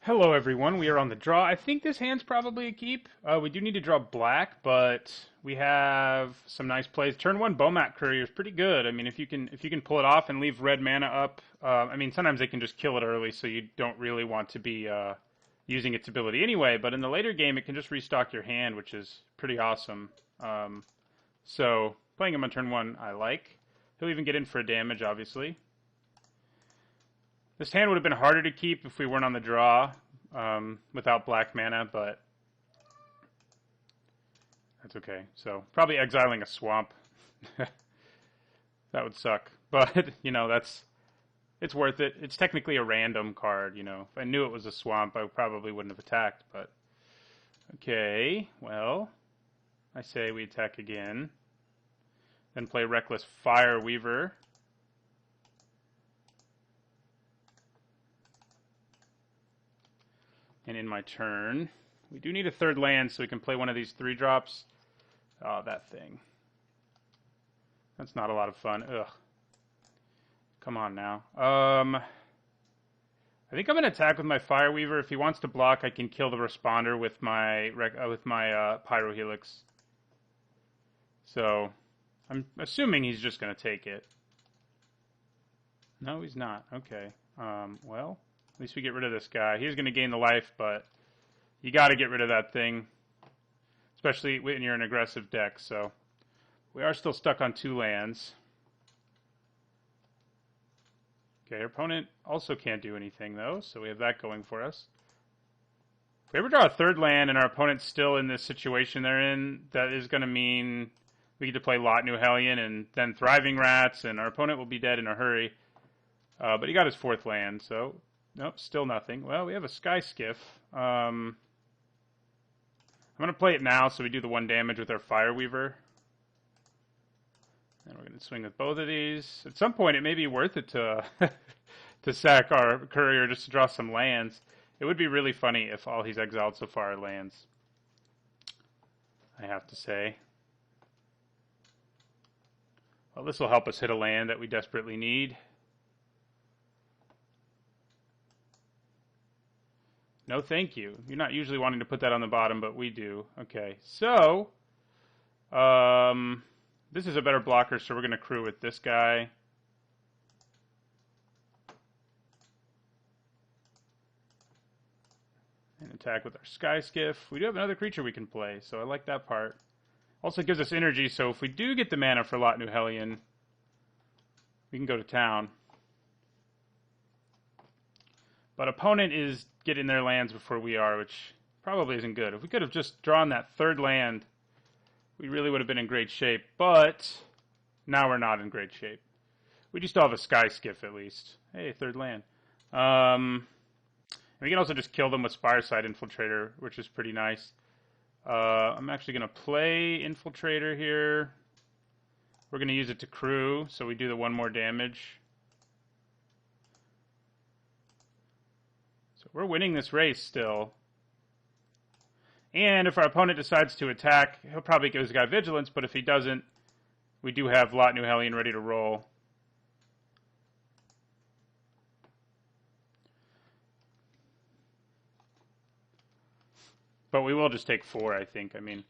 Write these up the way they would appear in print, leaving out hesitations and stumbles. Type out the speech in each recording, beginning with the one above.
Hello, everyone. We are on the draw. I think this hand's probably a keep. We do need to draw black, but we have some nice plays. Turn one, Bomat Courier is pretty good. I mean, if you can pull it off and leave red mana up. I mean, sometimes they can just kill it early, so you don't really want to be using its ability anyway. But in the later game, it can just restock your hand, which is pretty awesome. So playing him on turn one, I like. He'll even get in for a damage, obviously. This hand would have been harder to keep if we weren't on the draw without black mana, but that's okay. So probably exiling a swamp. That would suck. But, it's worth it. It's technically a random card, If I knew it was a swamp, I probably wouldn't have attacked, but okay, well, I say we attack again. Then play Reckless Fireweaver. And in my turn, we do need a third land so we can play one of these 3-drops. Oh, that thing. That's not a lot of fun. Ugh. Come on now. I think I'm going to attack with my Fireweaver. If he wants to block, I can kill the responder with my Pyrohelix. So, I'm assuming he's just going to take it. No, he's not. Okay. Well, at least we get rid of this guy. He's going to gain the life, but you got to get rid of that thing, especially when you're an aggressive deck. So we are still stuck on 2 lands. Okay, our opponent also can't do anything, though, so we have that going for us. If we ever draw a third land and our opponent's still in this situation they're in, that is going to mean we get to play Lot New Hellion and then Thriving Rats, and our opponent will be dead in a hurry. But he got his 4th land, so nope, still nothing. Well, we have a Sky Skiff. I'm going to play it now so we do the 1 damage with our Fireweaver. And we're going to swing with both of these. At some point, it may be worth it to to sack our Courier just to draw some lands. It would be really funny if all he's exiled so far are lands, I have to say. Well, this will help us hit a land that we desperately need. No, thank you. You're not usually wanting to put that on the bottom, but we do. Okay, so this is a better blocker, so we're going to crew with this guy. And attack with our Sky Skiff. We do have another creature we can play, so I like that part. Also gives us energy, so if we do get the mana for Lot New Hellion, we can go to town. But opponent is getting their lands before we are, which probably isn't good. If we could have just drawn that 3rd land, we really would have been in great shape. But now we're not in great shape. We do still have a Sky Skiff at least. Hey, 3rd land. And we can also just kill them with Spireside Infiltrator, which is pretty nice. I'm actually going to play Infiltrator here. We're going to use it to crew, so we do the 1 more damage. So we're winning this race still. And if our opponent decides to attack, he'll probably give his guy Vigilance, but if he doesn't, we do have Lot New Hellion ready to roll. But we will just take 4, I think. I mean,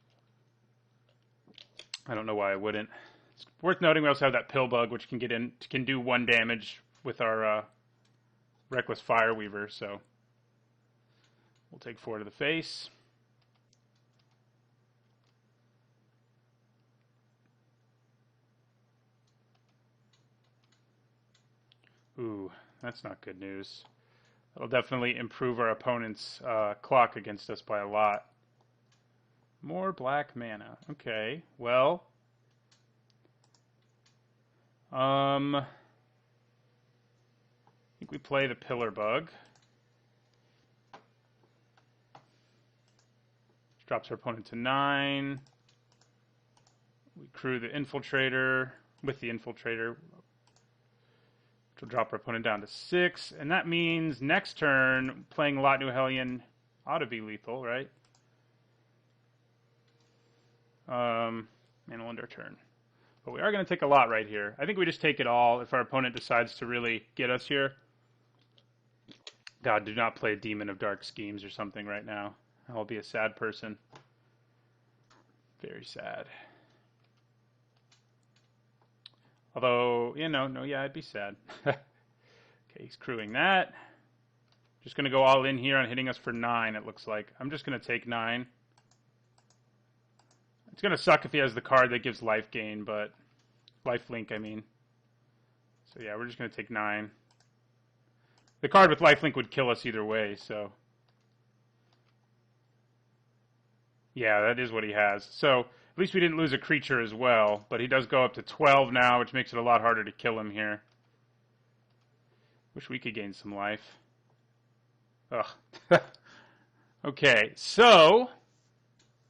I don't know why I wouldn't. It's worth noting we also have that Pill Bug, which can do 1 damage with our Reckless Fireweaver, so we'll take 4 to the face. Ooh, that's not good news. That'll definitely improve our opponent's clock against us by a lot. More black mana. Okay, well, I think we play the Pillar Bug. Which drops our opponent to 9. We crew the Infiltrator with the Infiltrator, which will drop our opponent down to 6. And that means next turn, playing Lot New Hellion ought to be lethal, right? And we'll end our turn. But we are going to take a lot right here. I think we just take it all if our opponent decides to really get us here. God, do not play a Demon of Dark Schemes or something right now. I'll be a sad person. Very sad. Although, no, yeah, I'd be sad. Okay, he's crewing that. Just going to go all in here on hitting us for 9, it looks like. I'm just going to take 9. It's going to suck if he has the card that gives life gain, but... Life link, I mean. So yeah, we're just going to take 9. The card with life link would kill us either way, so... Yeah, that is what he has. So, at least we didn't lose a creature as well, but he does go up to 12 now, which makes it a lot harder to kill him here. Wish we could gain some life. Ugh. Okay, so...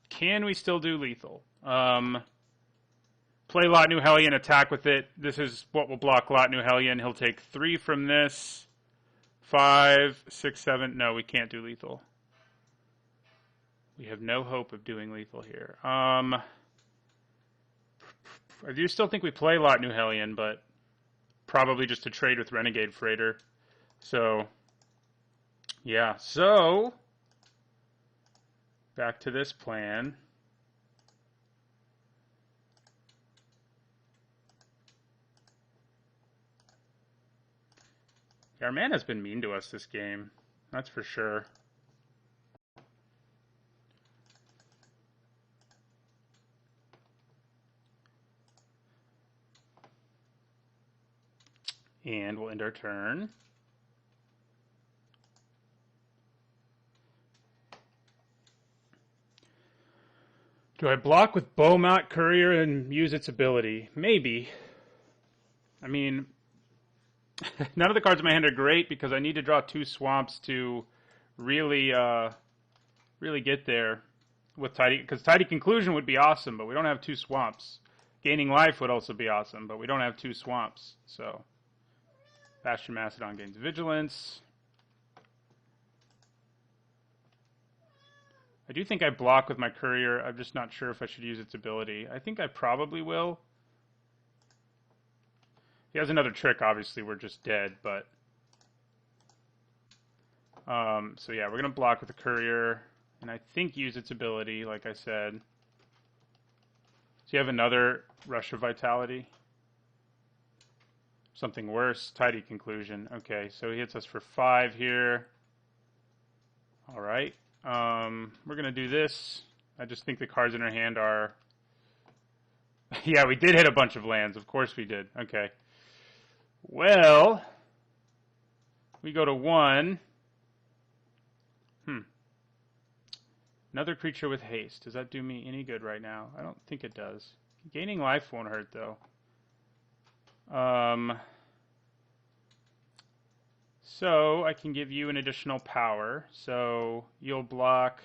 Can we still do lethal? Play Lot New Hellion, attack with it. This is what will block Lot New Hellion. He'll take 3 from this. 5, 6, 7. No, we can't do lethal. We have no hope of doing lethal here. I do still think we play Lot New Hellion, but probably just to trade with Renegade Freighter. So, yeah. So, back to this plan. Our mana's been mean to us this game. That's for sure. And we'll end our turn. Do I block with Beaumont Courier and use its ability? Maybe. I mean, none of the cards in my hand are great because I need to draw 2 swamps to really get there with Tidy. Because Tidy Conclusion would be awesome, but we don't have 2 swamps. Gaining Life would also be awesome, but we don't have 2 swamps. So, Bastion Mastodon gains Vigilance. I do think I block with my Courier. I'm just not sure if I should use its ability. I think I probably will. He has another trick, obviously, we're just dead, but... so yeah, we're going to block with the Courier, and I think use its ability, like I said. So you have another Rush of Vitality? Something worse, Tidy Conclusion. Okay, so he hits us for 5 here. Alright, we're going to do this. I just think the cards in our hand are... Yeah, we did hit a bunch of lands, of course we did. Okay. Well, we go to 1. Another creature with haste. Does that do me any good right now? I don't think it does. Gaining life won't hurt, though. So I can give you an additional power. So you'll block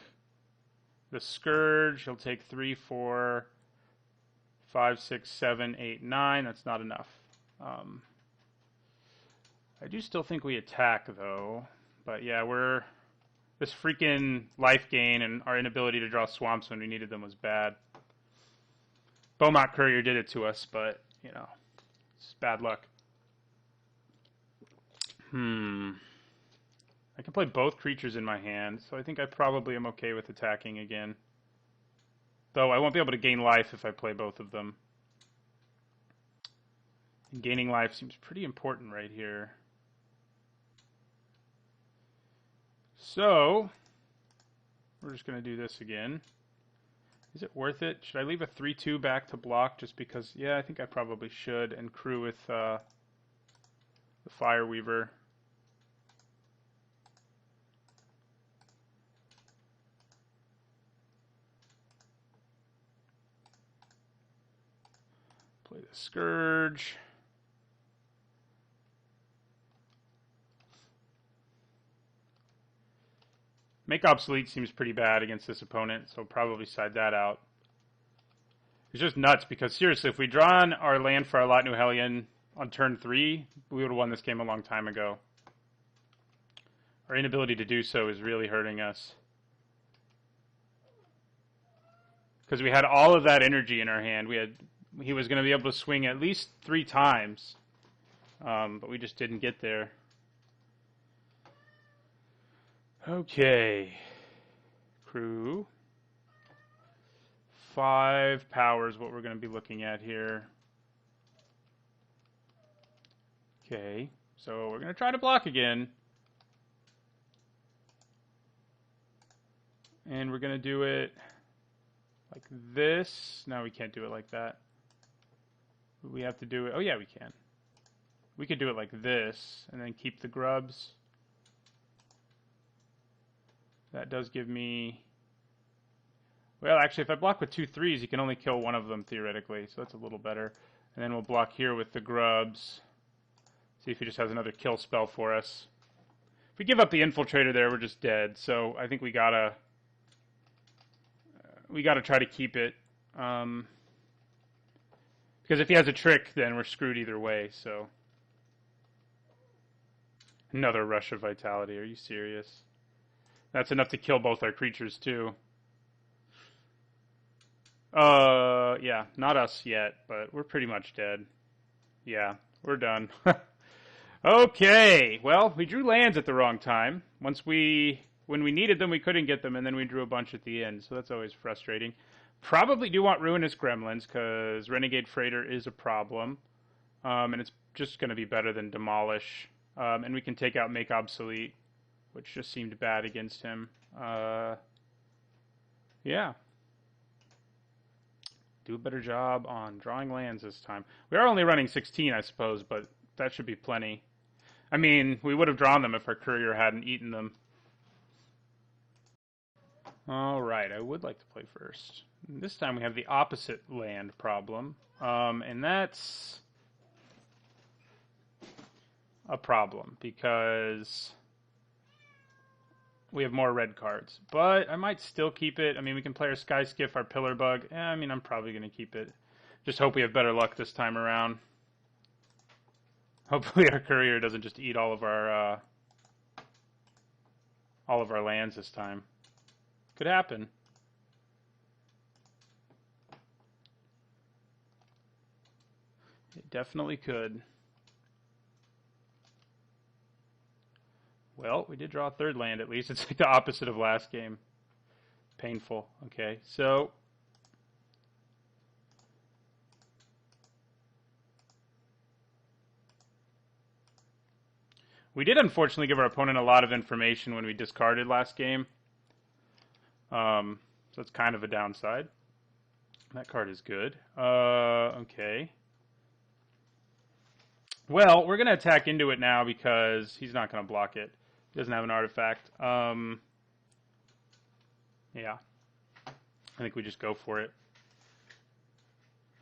the Scourge. You'll take 3, 4, 5, 6, 7, 8, 9. That's not enough. I do still think we attack, though. But yeah, we're... This freaking life gain and our inability to draw swamps when we needed them was bad. Beaumont Courier did it to us, but, it's bad luck. I can play both creatures in my hand, so I think I probably am okay with attacking again. Though I won't be able to gain life if I play both of them. And gaining life seems pretty important right here. So, we're just going to do this again. Is it worth it? Should I leave a 3-2 back to block just because? Yeah, I think I probably should. And crew with the Fireweaver. Play the Scourge. Make Obsolete seems pretty bad against this opponent, so probably side that out. It's just nuts, because seriously, if we'd drawn our land for our Lot New Hellion on turn 3, we would have won this game a long time ago. Our inability to do so is really hurting us. Because we had all of that energy in our hand. He was going to be able to swing at least 3 times, but we just didn't get there. Okay. Crew. 5 power is what we're going to be looking at here. Okay. So we're going to try to block again. And we're going to do it like this. No, we can't do it like that. We have to do it. Oh, yeah, we can. We could do it like this and then keep the grubs. That does give me... Well, actually, if I block with 2 3s, you can only kill one of them, theoretically. So that's a little better. And then we'll block here with the grubs. See if he just has another kill spell for us. If we give up the infiltrator there, we're just dead. So I think we gotta try to keep it. Because if he has a trick, then we're screwed either way. So another rush of vitality. Are you serious? That's enough to kill both our creatures too. Yeah, not us yet, but we're pretty much dead. Yeah, we're done. Okay, well, we drew lands at the wrong time. When we needed them, we couldn't get them, and then we drew a bunch at the end, so that's always frustrating. Probably do want Ruinous Gremlins, because Renegade Freighter is a problem, and it's just going to be better than Demolish. And we can take out Make Obsolete, which just seemed bad against him. Yeah. Do a better job on drawing lands this time. We are only running 16, I suppose, but that should be plenty. I mean, we would have drawn them if our courier hadn't eaten them. Alright, I would like to play first. This time we have the opposite land problem, and that's a problem, because we have more red cards. But I might still keep it. I mean, we can play our Sky Skiff, our Pillar Bug. I mean, I'm probably going to keep it. Just hope we have better luck this time around. Hopefully our courier doesn't just eat all of our lands this time. Could happen. It definitely could. Well, we did draw a third land at least. It's like the opposite of last game. Painful. Okay, so... we did unfortunately give our opponent a lot of information when we discarded last game. So it's kind of a downside. That card is good. Okay. Well, we're going to attack into it now because he's not going to block it. He doesn't have an artifact. Yeah. I think we just go for it.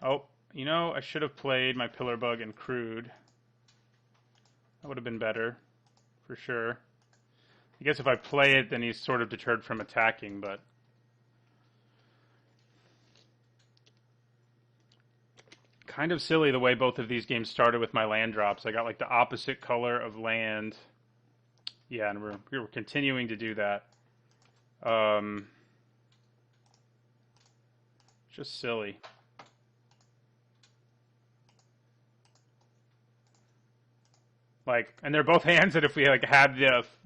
Oh, you know, I should have played my Pillar Bug and Crude. That would have been better, for sure. I guess if I play it, then he's sort of deterred from attacking, but... kind of silly the way both of these games started with my land drops. I got like the opposite color of land. Yeah, and we're continuing to do that. Just silly. Like, and they're both hands that if we like had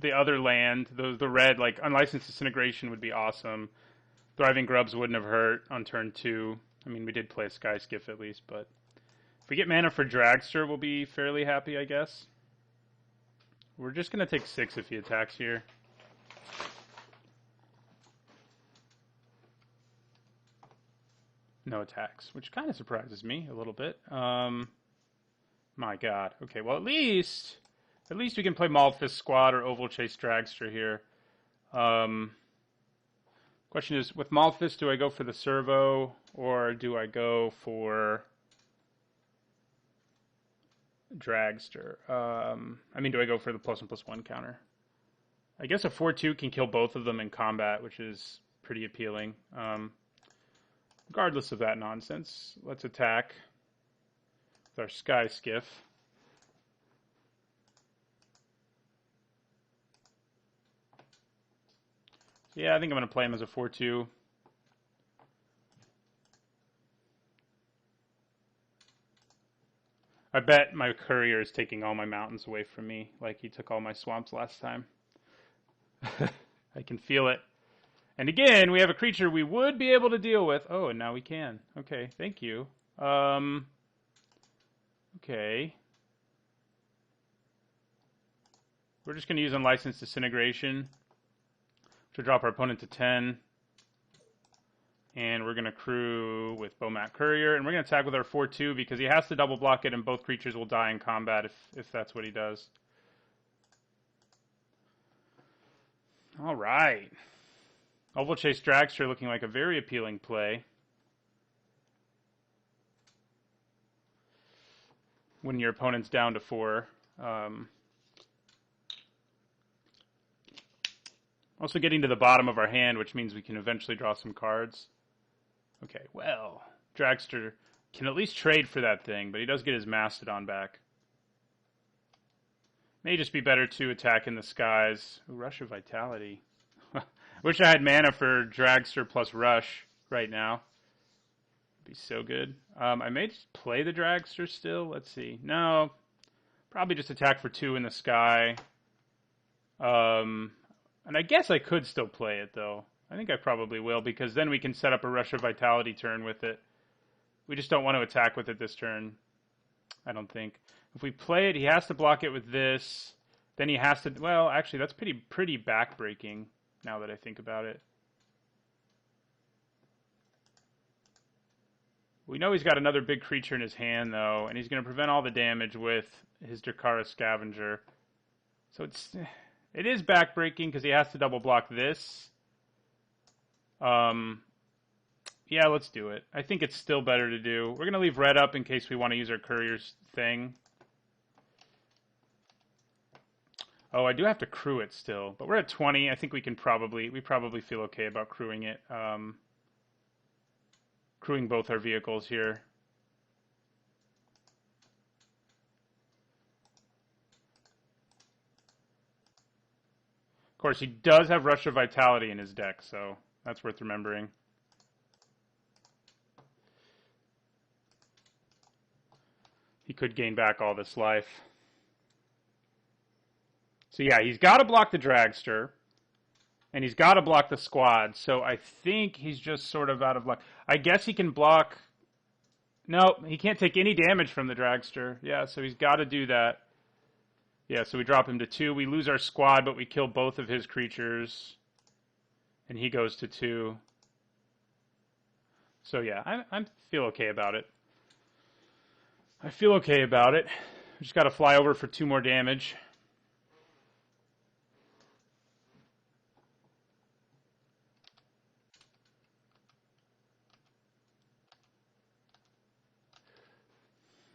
the other land, the red, like Unlicensed Disintegration would be awesome. Thriving Grubs wouldn't have hurt on turn 2. I mean, we did play a Sky Skiff at least, but if we get mana for Dragster, we'll be fairly happy, I guess. We're just going to take 6 if he attacks here. No attacks, which kind of surprises me a little bit. My god. Okay, well, at least we can play Maulfist Squad or Oval Chase Dragster here. Question is, with Maulfist, do I go for the servo, or do I go for Dragster? I mean, do I go for the +1/+1 counter? I guess a 4/2 can kill both of them in combat, which is pretty appealing. Regardless of that nonsense, let's attack with our Sky Skiff. Yeah, I think I'm going to play him as a 4/2. I bet my courier is taking all my mountains away from me, like he took all my swamps last time. I can feel it. And again, we have a creature we would be able to deal with. Oh, and now we can. Okay, thank you. Okay. We're just going to use Unlicensed Disintegration to drop our opponent to 10. And we're going to crew with Bomat Courier. And we're going to attack with our 4-2 because he has to double block it and both creatures will die in combat if that's what he does. All right. Oval Chase Dragster looking like a very appealing play. When your opponent's down to 4. Also getting to the bottom of our hand, which means we can eventually draw some cards. Okay, well, Dragster can at least trade for that thing, but he does get his Mastodon back. May just be better to attack in the skies. Ooh, Rush of Vitality. Wish I had mana for Dragster plus Rush right now. Be so good. I may just play the Dragster still. Let's see. No. Probably just attack for 2 in the sky. And I guess I could still play it, though. I think I probably will, because then we can set up a Rush of Vitality turn with it. We just don't want to attack with it this turn, I don't think. If we play it, he has to block it with this. Then he has to... Well, actually, that's pretty backbreaking, now that I think about it. We know he's got another big creature in his hand, though, and he's going to prevent all the damage with his Drakara Scavenger. So it is backbreaking because he has to double block this. Yeah, let's do it. I think it's still better to do. We're going to leave red up in case we want to use our Courier's thing. Oh, I do have to crew it still, but we're at 20. I think we probably feel okay about crewing it. Crewing both our vehicles here. Of course, he does have Rush of Vitality in his deck, so that's worth remembering. He could gain back all this life. So yeah, he's got to block the Dragster. And he's got to block the squad. So I think he's just sort of out of luck. I guess he can block... No, he can't take any damage from the Dragster. Yeah, so he's got to do that. Yeah, so we drop him to 2. We lose our squad, but we kill both of his creatures. And he goes to 2. So yeah, I feel okay about it. I feel okay about it. Just got to fly over for 2 more damage.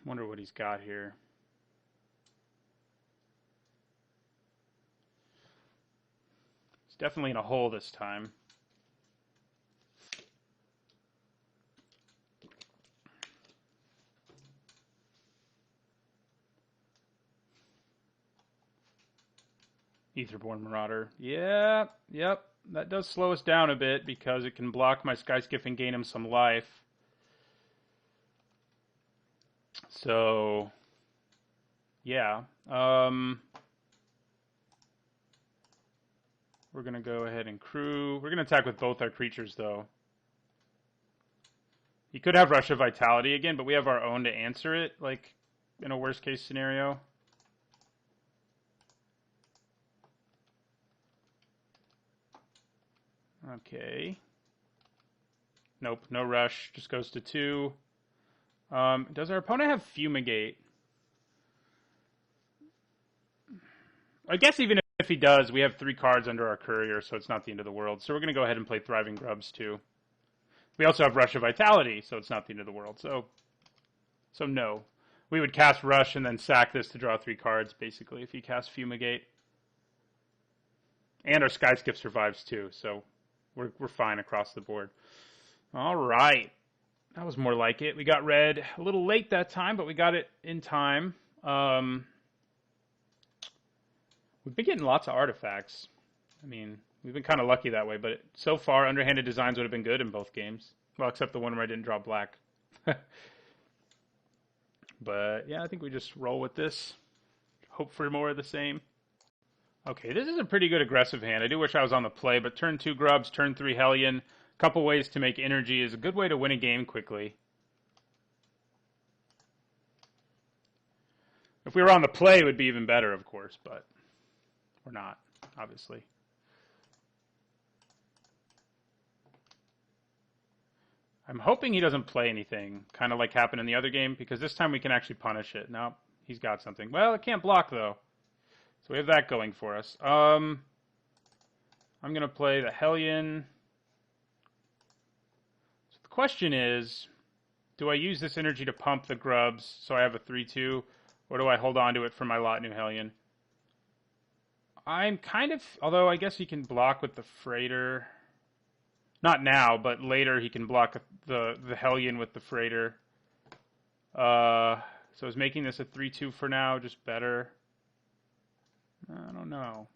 Wonder what he's got here. He's definitely in a hole this time. Aetherborn Marauder. Yeah, yep. That does slow us down a bit because it can block my Skyskiff and gain him some life. So, yeah. We're going to go ahead and crew. We're going to attack with both our creatures, though. He could have Rush of Vitality again, but we have our own to answer it, like, in a worst-case scenario. Okay. Nope, no rush. Just goes to 2. Does our opponent have Fumigate? I guess even if he does, we have 3 cards under our Courier, so it's not the end of the world. So we're going to go ahead and play Thriving Grubs, too. We also have Rush of Vitality, so it's not the end of the world. So no. We would cast Rush and then sack this to draw 3 cards, basically, if he casts Fumigate. And our Skyskiff survives, too, so we're fine across the board. All right. That was more like it. We got red a little late that time, but we got it in time. We've been getting lots of artifacts. I mean, we've been kind of lucky that way, but so far, Underhanded Designs would have been good in both games. Well, except the one where I didn't draw black. But, yeah, I think we just roll with this. Hope for more of the same. Okay, this is a pretty good aggressive hand. I do wish I was on the play, but turn 2 grubs, turn 3 Hellion. Couple ways to make energy is a good way to win a game quickly. If we were on the play, it would be even better, of course, but we're not, obviously. I'm hoping he doesn't play anything, kind of like happened in the other game, because this time we can actually punish it. Nope, he's got something. Well, it can't block, though. So we have that going for us. I'm going to play the Hellion. So the question is, do I use this energy to pump the grubs so I have a 3-2, or do I hold on to it for my lot new Hellion? I'm kind of, although I guess he can block with the Freighter. Not now, but later he can block the Hellion with the Freighter. So is making this a 3-2 for now just better? I don't know.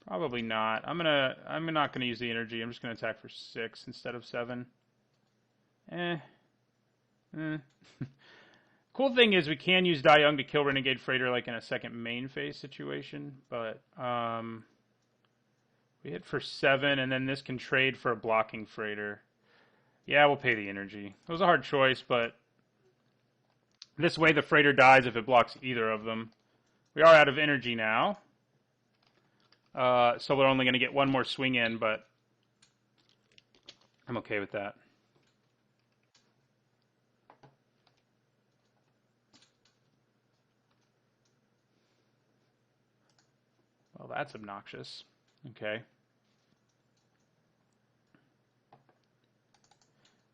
Probably not. I'm not gonna use the energy. I'm just gonna attack for 6 instead of 7. Cool thing is we can use Dai Young to kill Renegade Freighter like in a second main phase situation, but we hit for 7, and then this can trade for a blocking Freighter. Yeah, we'll pay the energy. It was a hard choice, but this way the Freighter dies if it blocks either of them. We are out of energy now, so we're only going to get one more swing in, but I'm okay with that. Well, that's obnoxious. Okay.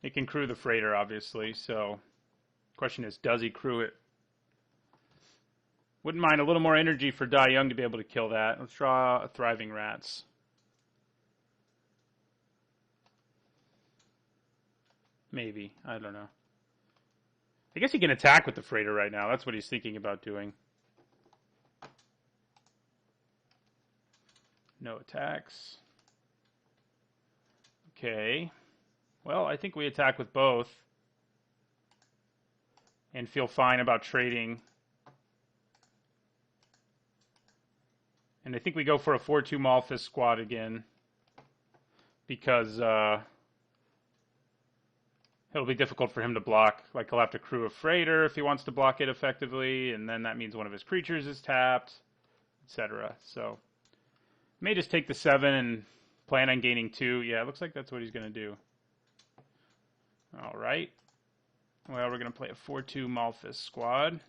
He can crew the Freighter, obviously, so question is, does he crew it? Wouldn't mind a little more energy for Dai Young to be able to kill that. Let's draw a Thriving Rats. Maybe. I don't know. I guess he can attack with the Freighter right now. That's what he's thinking about doing. No attacks. Okay. Well, I think we attack with both. And feel fine about trading. And I think we go for a 4-2 Malphus squad again. Because it'll be difficult for him to block. Like, he'll have to crew a Freighter if he wants to block it effectively. And then that means one of his creatures is tapped, etc. So, may just take the 7 and plan on gaining 2. Yeah, it looks like that's what he's going to do. Alright. Well, we're going to play a 4-2 Malphus squad.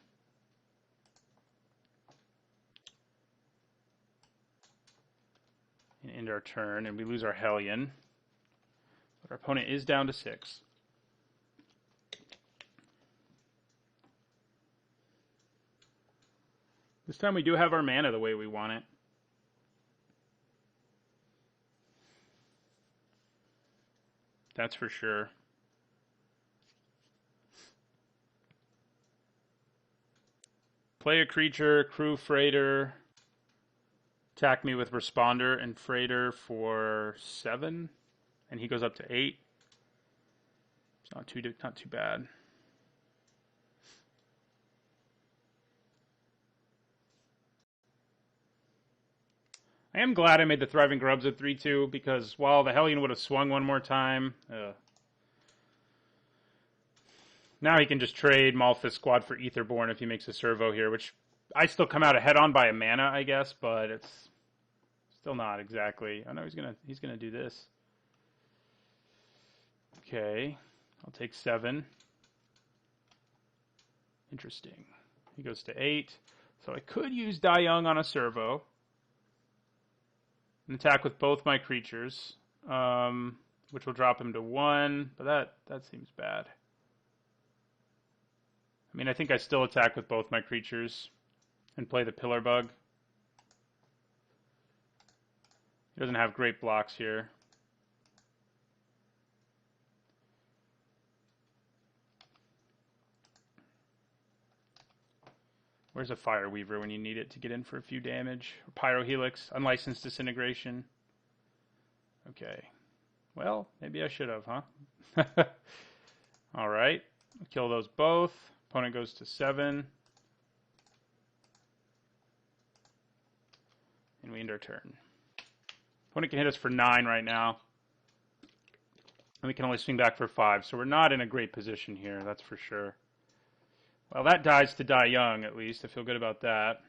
And end our turn, and we lose our Hellion. But our opponent is down to 6. This time we do have our mana the way we want it. That's for sure. Play a creature, crew Freighter, attack me with Responder and Freighter for 7, and he goes up to 8. It's not too bad. I am glad I made the Thriving Grubs at 3-2 because while the Hellion would have swung one more time, now he can just trade Malphus squad for Aetherborn if he makes a servo here, which I still come out ahead on by a mana, I guess, but it's still not exactly. I know he's gonna do this. Okay, I'll take 7. Interesting. He goes to 8, so I could use Dai Young on a servo and attack with both my creatures, which will drop him to 1, but that seems bad. I mean, I think I still attack with both my creatures and play the Pillar Bug. He doesn't have great blocks here. Where's a Fire Weaver when you need it to get in for a few damage? Or Pyrohelix, Unlicensed Disintegration. Okay. Well, maybe I should have, huh? Alright. Kill those both. Opponent goes to 7. And we end our turn. Opponent can hit us for 9 right now. And we can only swing back for 5. So we're not in a great position here, that's for sure. Well, that dies to die young, at least. I feel good about that.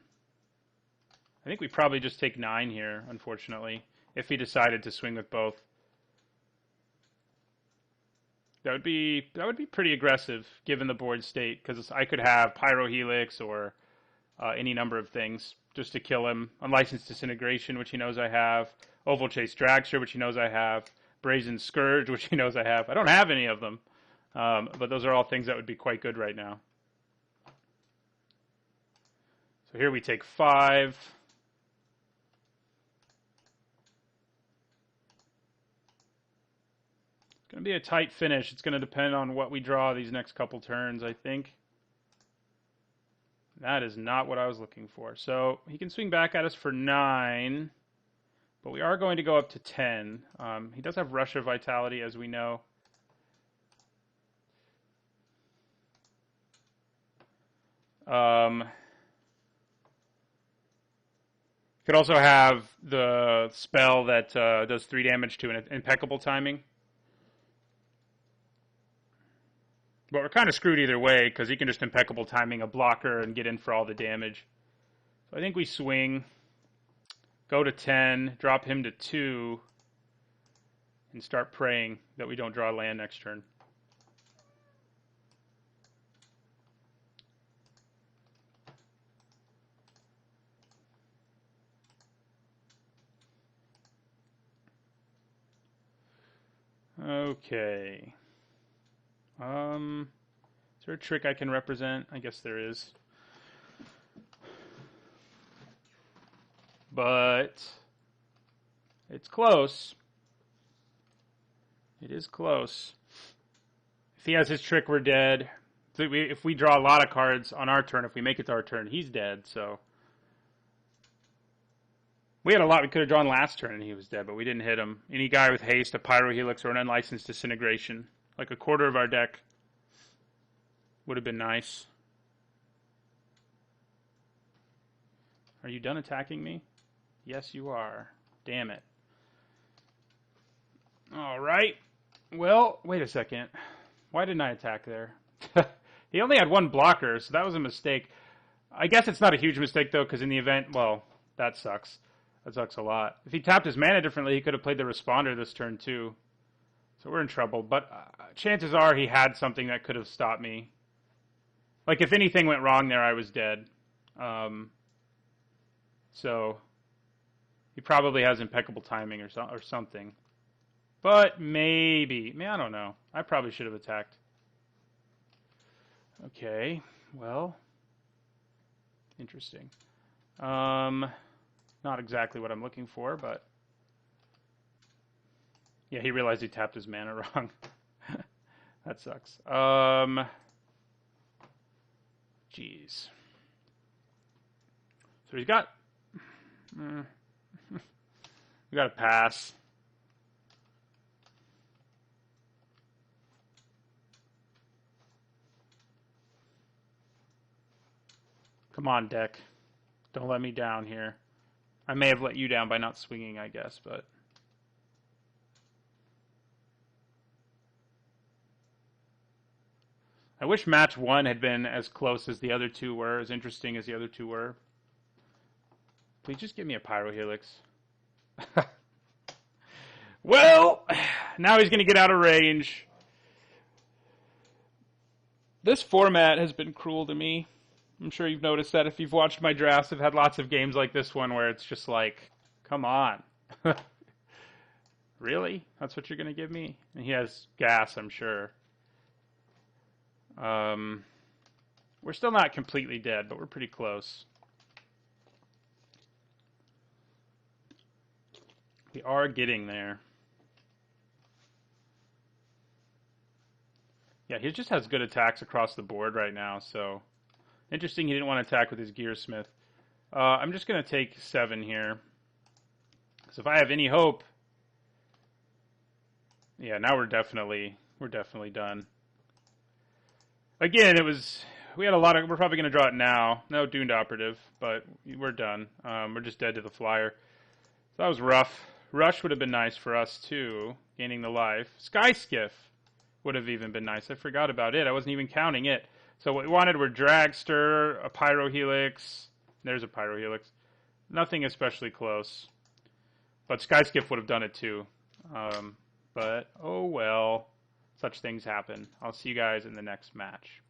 I think we probably just take 9 here, unfortunately, if he decided to swing with both. That would be pretty aggressive, given the board state, because I could have Pyrohelix or any number of things just to kill him. Unlicensed Disintegration, which he knows I have. Oval Chase Dragster, which he knows I have. Brazen Scourge, which he knows I have. I don't have any of them, but those are all things that would be quite good right now. So here we take 5. It's going to be a tight finish. It's going to depend on what we draw these next couple turns, I think. That is not what I was looking for. So he can swing back at us for 9, but we are going to go up to 10. He does have Rush of Vitality, as we know. Could also have the spell that does 3 damage to an Impeccable Timing. But we're kind of screwed either way, because he can just Impeccable Timing a blocker and get in for all the damage. So I think we swing, go to 10, drop him to 2, and start praying that we don't draw a land next turn. Okay. Is there a trick I can represent? I guess there is. But it's close. It is close. If he has his trick, we're dead. If we draw a lot of cards on our turn, if we make it to our turn, he's dead. So we had a lot we could have drawn last turn and he was dead, but we didn't hit him. Any guy with haste, a Pyrohelix, or an Unlicensed Disintegration, like a quarter of our deck, would have been nice. Are you done attacking me? Yes, you are. Damn it. All right. Well, wait a second. Why didn't I attack there? He only had 1 blocker, so that was a mistake. I guess it's not a huge mistake, though, because in the event, well, that sucks. That sucks a lot. If he tapped his mana differently, he could have played the Responder this turn, too. So we're in trouble. But chances are he had something that could have stopped me. Like, if anything went wrong there, I was dead. So he probably has Impeccable Timing or something. But maybe. I don't know. I probably should have attacked. Okay. Well. Interesting. Not exactly what I'm looking for, but... Yeah, he realized he tapped his mana wrong. That sucks. Jeez. So he's got... we got to pass. Come on, deck. Don't let me down here. I may have let you down by not swinging, I guess, but... I wish match 1 had been as close as the other 2 were, as interesting as the other 2 were. Please just give me a Pyrohelix. Well, now he's going to get out of range. This format has been cruel to me. I'm sure you've noticed that if you've watched my drafts. I've had lots of games like this one where it's just like, come on. Really? That's what you're going to give me? And he has gas, I'm sure. We're still not completely dead, but we're pretty close. We are getting there. Yeah, he just has good attacks across the board right now, so... Interesting he didn't want to attack with his Gearsmith. I'm just going to take 7 here. So if I have any hope... Yeah, now we're definitely done. Again, we had a lot of. We're probably going to draw it now. No Doomed Operative, but we're done. We're just dead to the flyer. So that was rough. Rush would have been nice for us too, gaining the life. Sky Skiff would have even been nice. I forgot about it. I wasn't even counting it. So what we wanted were Dragster, a Pyrohelix. There's a Pyrohelix. Nothing especially close. But Sky Skiff would have done it too. But, oh well. Such things happen. I'll see you guys in the next match.